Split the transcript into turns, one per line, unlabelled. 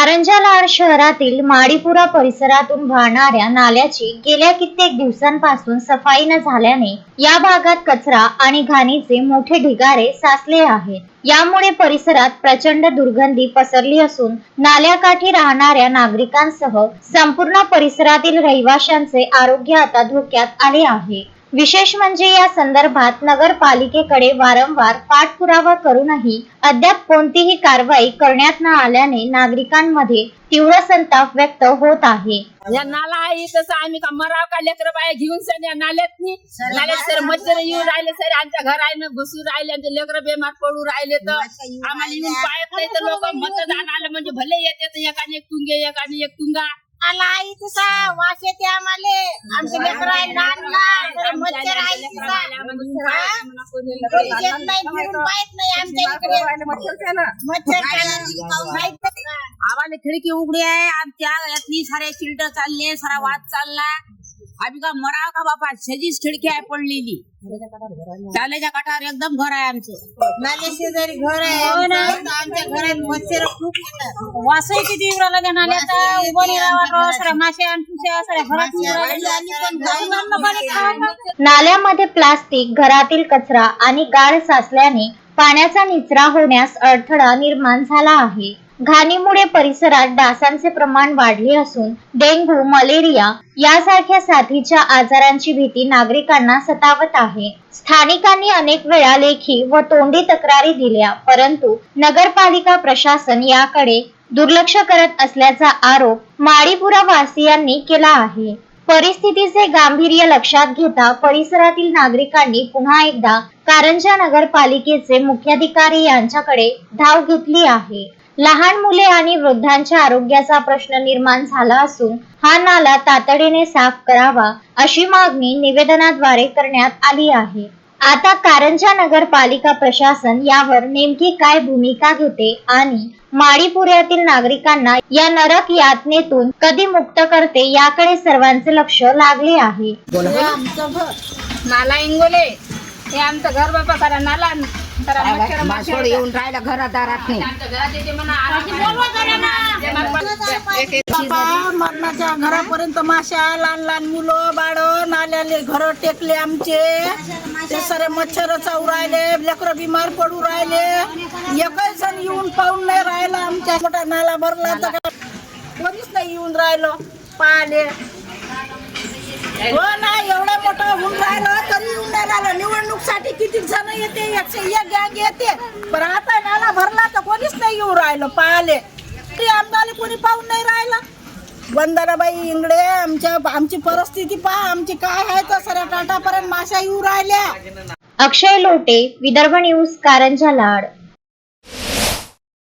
कारंजा लाड शहरातील माडीपुरा परिसरातून वाहणाऱ्या नाल्याची गेल्या कित्येक दिवसांपासून सफाई न झाल्याने या भागात कचरा आणि घाणीचे मोठे ढिगारे साचले आहेत। यामुळे परिसरात प्रचंड दुर्गंधी पसरली असून नाल्याकाठी राहणाऱ्या नागरिकांसह संपूर्ण परिसरातील रहिवाशांचे आरोग्य आता धोक्यात आले आहे। विशेष म्हणजे या संदर्भात नगरपालिकेकडे वारंवार पाठपुरावा करूनही अद्याप कोणतीही कारवाई करण्यात न आल्याने नागरिकांमध्ये तीव्र संताप व्यक्त होत आहे।
या नाला आहे तसं आम्ही का मराव का लेकर बाया घेऊन सर या नाल्यात सर मच्छर येऊ राहिले सर आमच्या घर आहे ना घुसू राहिले आमचे लेकर बेमार पडू राहिले तर आम्हाला येऊन पाहत नाही तर लोक मतदान आलं म्हणजे भले येते तर एकाने एक तुंगे एकाने एक तुंगा
आला आई तसा वास येते आम्हाला आमचे लेकर आहे लहान मच्छर आहे येत नाही फिरून पाहत नाही आमच्या इकडे मच्छर
आम्हाला खिडकी उघडी आहे आमच्या यातली सारे चिलट चालले सारा वाद चालला आम्ही का मराव का बापा सजीच खिडकी आहे पडलेली चाल्याच्या काठावर एकदम घर आहे आमचं
नाल्या शेजारी घर आहे आमच्या घरात मच्छर खूप
वासही किती उराला नाल्याचा उभं राहावं सारा मासे आणि
नाल्यामध्ये प्लास्टिक घरातील कचरा आणि गाळ साचल्याने पाण्याचा निचरा होण्यास अडथळा निर्माण झाला आहे। घाणीमुळे परिसरात डासांचे प्रमाण वाढले असून डेंग्यू मलेरिया यासारख्या साथीच्या आजारांची भीती नागरिकांना सतावत आहे। स्थानिकांनी अनेक वेळा लेखी व तोंडी तक्रारी दिल्या परंतु नगरपालिका प्रशासन याकडे दुर्लक्ष करत असल्याचा आरोप माडीपुरा वासियांनी केला आहे। परिस्थितीचे गांभीर्य लक्षात घेता परिसरातील नागरिकांनी पुन्हा एकदा कारंजा नगरपालिकेचे मुख्याधिकारी यांच्याकडे धाव घेतली आहे। लहान मुले आणि वृद्धांच्या आरोग्याचा प्रश्न निर्माण झाला असून हा नाला तातडीने साफ करावा अशी मागणी निवेदनाद्वारे करण्यात आली आहे। आता कारंजा नगरपालिका प्रशासन यावर नेमकी काय भूमिका घेते आणि माडीपुऱ्यातील नागरिकांना या नरक यातनेतून कधी मुक्त करते याकडे सर्वांचे लक्ष लागले आहे।
आमचं घर नाला इंगोले हे आमचं घर बाबा सारा नाला मच्छर येऊन राहिला घरादारात मरणाच्या घरापर्यंत माशा लहान लहान मुलं बाळ नाल्याले घर टेकले आमचे ते सारे मच्छर चावू राहिले लेकर बिमार पडू राहिले एकही जण येऊन पाहून नाही राहिला आमच्या मोठा नाला भरला तर कोणीच नाही येऊन राहिलो पाहिले हो ना एवढा मोठा होऊन राहिलं तरी येऊन नाही राहिलं। निवडणूक साठी किती जण येते 101 गँग येते पण आता नाला भरला तर कोणीच नाही येऊन राहिलं पाहिले ते आमदार कोणी पाहून नाही राहिलं। वंदनाबाई इंगडे आमची परिस्थिती पहा आमची काय आहे तर सर टाटापर्यंत माशा येऊ राहिल्या।
अक्षय लोटे, विदर्भ न्यूज, कारंजा लाड।